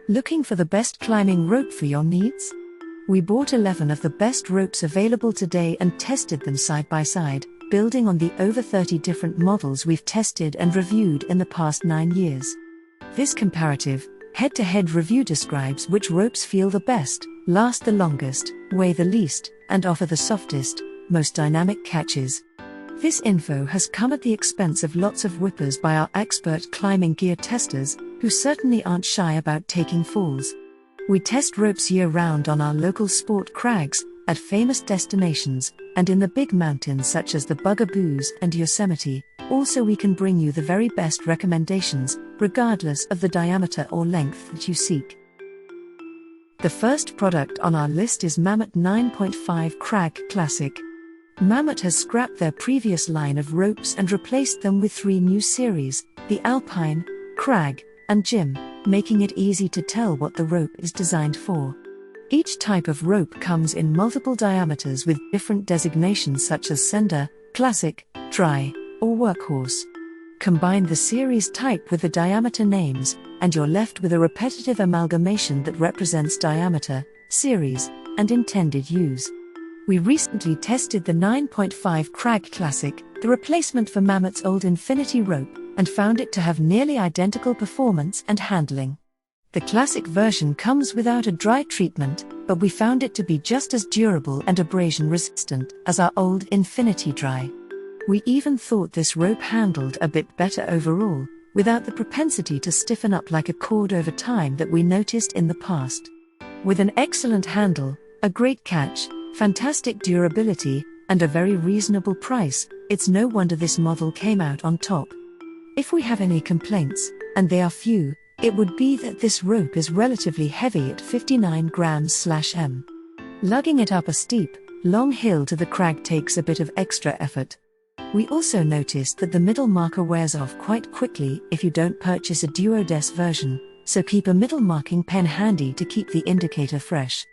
Looking for the best climbing rope for your needs? We bought 11 of the best ropes available today and tested them side by side, building on the over 30 different models we've tested and reviewed in the past 9 years. This comparative, head-to-head review describes which ropes feel the best, last the longest, weigh the least, and offer the softest, most dynamic catches. This info has come at the expense of lots of whippers by our expert climbing gear testers, who certainly aren't shy about taking falls. We test ropes year-round on our local sport crags, at famous destinations, and in the big mountains such as the Bugaboos and Yosemite. Also, we can bring you the very best recommendations, regardless of the diameter or length that you seek. The first product on our list is Mammut 9.5 Crag Classic. Mammut has scrapped their previous line of ropes and replaced them with 3 new series, the Alpine, Crag, and Jim, making it easy to tell what the rope is designed for. Each type of rope comes in multiple diameters with different designations such as Sender, Classic, Dry, or Workhorse. Combine the series type with the diameter names, and you're left with a repetitive amalgamation that represents diameter, series, and intended use. We recently tested the 9.5 Crag Classic, the replacement for Mammut's old Infinity rope, and found it to have nearly identical performance and handling. The Classic version comes without a dry treatment, but we found it to be just as durable and abrasion resistant as our old Infinity Dry. We even thought this rope handled a bit better overall, without the propensity to stiffen up like a cord over time that we noticed in the past. With an excellent handle, a great catch, fantastic durability, and a very reasonable price, it's no wonder this model came out on top. If we have any complaints, and they are few, it would be that this rope is relatively heavy at 59 grams/m. Lugging it up a steep, long hill to the crag takes a bit of extra effort. We also noticed that the middle marker wears off quite quickly if you don't purchase a duodec version, so keep a middle marking pen handy to keep the indicator fresh.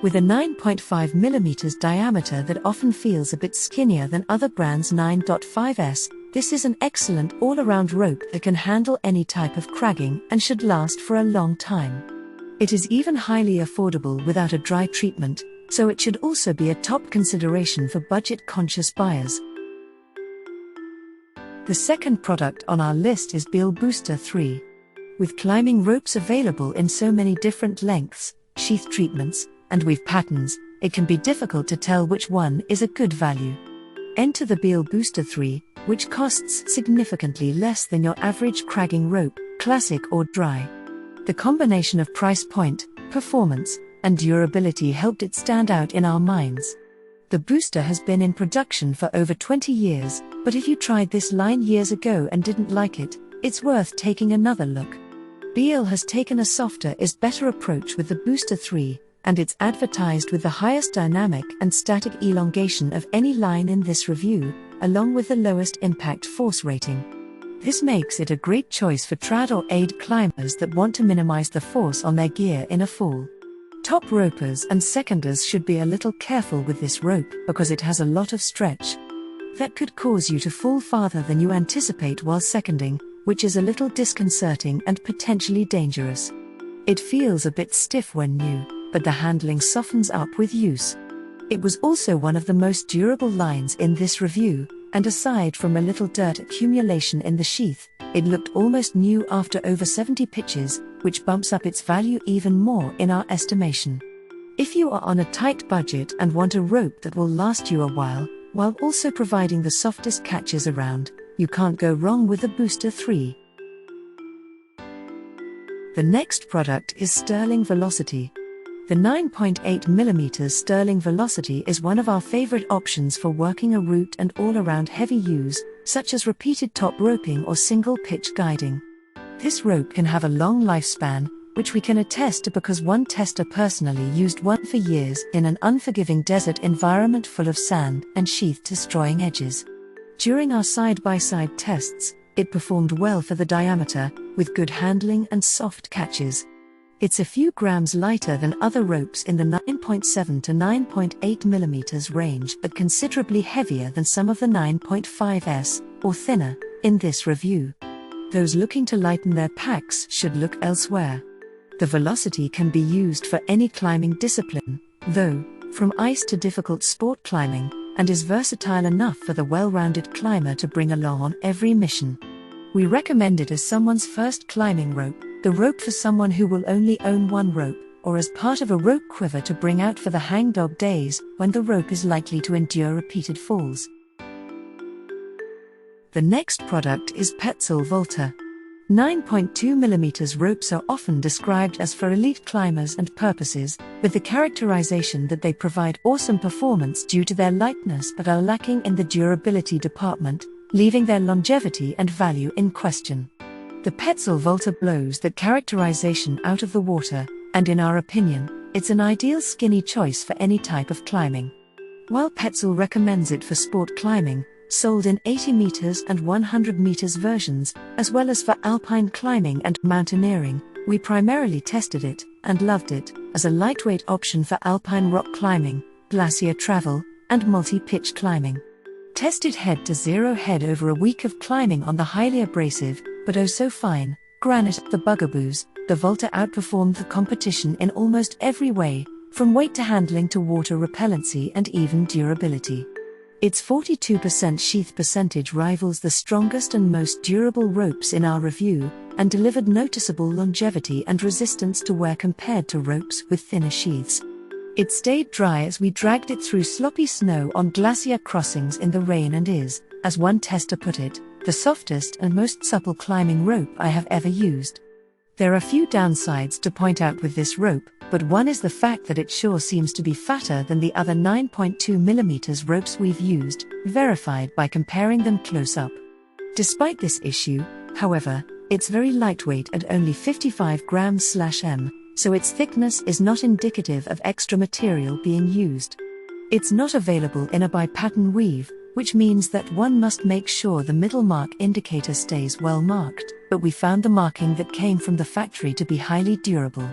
With a 9.5 mm diameter that often feels a bit skinnier than other brands' 9.5s, this is an excellent all-around rope that can handle any type of cragging and should last for a long time. It is even highly affordable without a dry treatment, so it should also be a top consideration for budget-conscious buyers. The second product on our list is Beal Booster 3. With climbing ropes available in so many different lengths, sheath treatments, and weave patterns, it can be difficult to tell which one is a good value. Enter the Beal Booster 3, which costs significantly less than your average cragging rope, classic or dry. The combination of price point, performance, and durability helped it stand out in our minds. The booster has been in production for over 20 years, but if you tried this line years ago and didn't like it, it's worth taking another look. Beal has taken a softer is better approach with the Booster 3, and it's advertised with the highest dynamic and static elongation of any line in this review, along with the lowest impact force rating. This makes it a great choice for trad or aid climbers that want to minimize the force on their gear in a fall. Top ropers and seconders should be a little careful with this rope because it has a lot of stretch. That could cause you to fall farther than you anticipate while seconding, which is a little disconcerting and potentially dangerous. It feels a bit stiff when new, but the handling softens up with use. It was also one of the most durable lines in this review, and aside from a little dirt accumulation in the sheath, it looked almost new after over 70 pitches, which bumps up its value even more in our estimation. If you are on a tight budget and want a rope that will last you a while also providing the softest catches around, you can't go wrong with the Booster 3. The next product is Sterling Velocity. The 9.8 mm Sterling Velocity is one of our favorite options for working a route and all-around heavy use, such as repeated top roping or single pitch guiding. This rope can have a long lifespan, which we can attest to because one tester personally used one for years in an unforgiving desert environment full of sand and sheath-destroying edges. During our side-by-side tests, it performed well for the diameter, with good handling and soft catches. It's a few grams lighter than other ropes in the 9.7 to 9.8 mm range but considerably heavier than some of the 9.5s, or thinner, in this review. Those looking to lighten their packs should look elsewhere. The velocity can be used for any climbing discipline, though, from ice to difficult sport climbing, and is versatile enough for the well-rounded climber to bring along on every mission. We recommend it as someone's first climbing rope, the rope for someone who will only own one rope, or as part of a rope quiver to bring out for the hangdog days when the rope is likely to endure repeated falls. The next product is Petzl Volta. 9.2mm ropes are often described as for elite climbers and purposes, with the characterization that they provide awesome performance due to their lightness but are lacking in the durability department, leaving their longevity and value in question. The Petzl Volta blows that characterization out of the water, and in our opinion, it's an ideal skinny choice for any type of climbing. While Petzl recommends it for sport climbing, sold in 80 meters and 100 meters versions, as well as for alpine climbing and mountaineering, we primarily tested it, and loved it, as a lightweight option for alpine rock climbing, glacier travel, and multi-pitch climbing. Tested head-to-zero head over a week of climbing on the highly abrasive, but oh so fine, granite the Bugaboos, the Volta outperformed the competition in almost every way, from weight to handling to water repellency and even durability. Its 42% sheath percentage rivals the strongest and most durable ropes in our review, and delivered noticeable longevity and resistance to wear compared to ropes with thinner sheaths. It stayed dry as we dragged it through sloppy snow on glacier crossings in the rain and is, as one tester put it, the softest and most supple climbing rope I have ever used. There are few downsides to point out with this rope, but one is the fact that it sure seems to be fatter than the other 9.2mm ropes we've used, verified by comparing them close up. Despite this issue, however, it's very lightweight at only 55 grams/m, so its thickness is not indicative of extra material being used. It's not available in a bi-pattern weave, which means that one must make sure the middle mark indicator stays well marked, but we found the marking that came from the factory to be highly durable.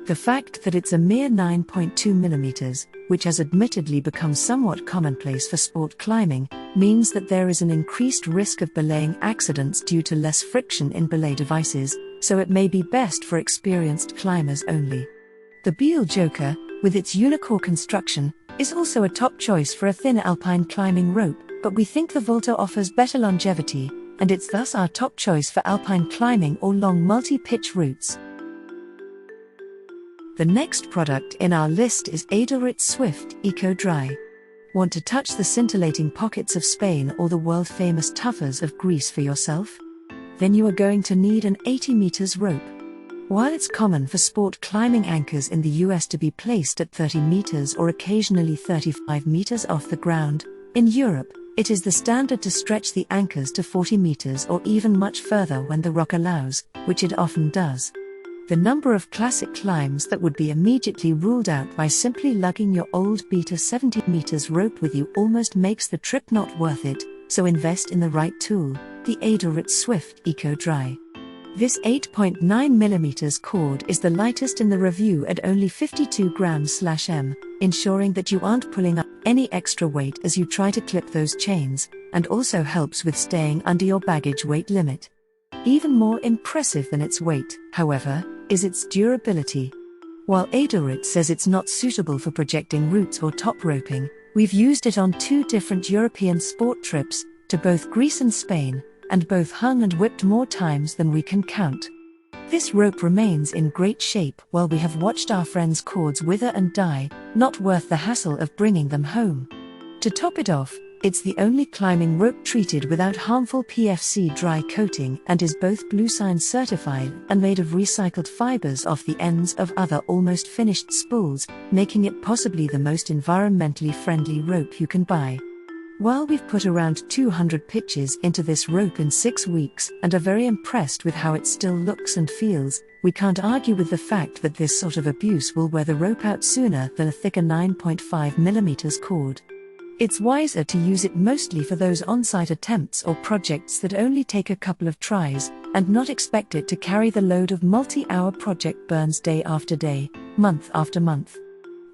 The fact that it's a mere 9.2mm, which has admittedly become somewhat commonplace for sport climbing, means that there is an increased risk of belaying accidents due to less friction in belay devices, so it may be best for experienced climbers only. The Beal Joker, with its unicore construction, is also a top choice for a thin alpine climbing rope, but we think the Volta offers better longevity, and it's thus our top choice for alpine climbing or long multi-pitch routes. The next product in our list is Edelrid Swift Eco Dry. Want to touch the scintillating pockets of Spain or the world-famous toughers of Greece for yourself? Then you are going to need an 80 meters rope. While it's common for sport climbing anchors in the US to be placed at 30 meters or occasionally 35 meters off the ground, in Europe, it is the standard to stretch the anchors to 40 meters or even much further when the rock allows, which it often does. The number of classic climbs that would be immediately ruled out by simply lugging your old Beta 70 meters rope with you almost makes the trip not worth it, so invest in the right tool, the Edelrid Swift Eco Dry. This 8.9mm cord is the lightest in the review at only 52 grams/m, ensuring that you aren't pulling up any extra weight as you try to clip those chains, and also helps with staying under your baggage weight limit. Even more impressive than its weight, however, is its durability. While Edelrid says it's not suitable for projecting routes or top roping, we've used it on 2 different European sport trips, to both Greece and Spain, and both hung and whipped more times than we can count. This rope remains in great shape while we have watched our friends' cords wither and die, not worth the hassle of bringing them home. To top it off, it's the only climbing rope treated without harmful PFC dry coating and is both Blue Sign certified and made of recycled fibers off the ends of other almost finished spools, making it possibly the most environmentally friendly rope you can buy. While we've put around 200 pitches into this rope in 6 weeks and are very impressed with how it still looks and feels, we can't argue with the fact that this sort of abuse will wear the rope out sooner than a thicker 9.5mm cord. It's wiser to use it mostly for those on-site attempts or projects that only take a couple of tries, and not expect it to carry the load of multi-hour project burns day after day, month after month.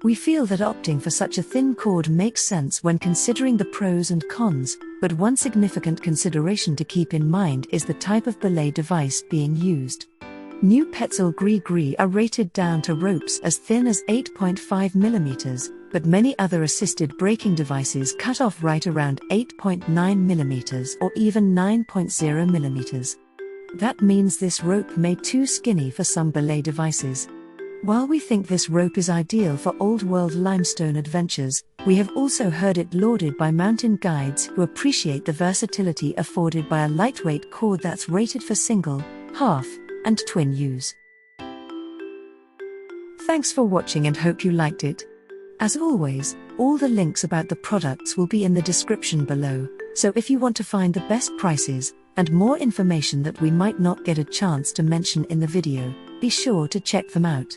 We feel that opting for such a thin cord makes sense when considering the pros and cons, but one significant consideration to keep in mind is the type of belay device being used. New Petzl Gree are rated down to ropes as thin as 8.5 mm, but many other assisted braking devices cut off right around 8.9 mm or even 9.0 mm. That means this rope may be too skinny for some belay devices. While we think this rope is ideal for old-world limestone adventures, we have also heard it lauded by mountain guides who appreciate the versatility afforded by a lightweight cord that's rated for single, half, and twin use. Thanks for watching and hope you liked it. As always, all the links about the products will be in the description below, so if you want to find the best prices, and more information that we might not get a chance to mention in the video, be sure to check them out.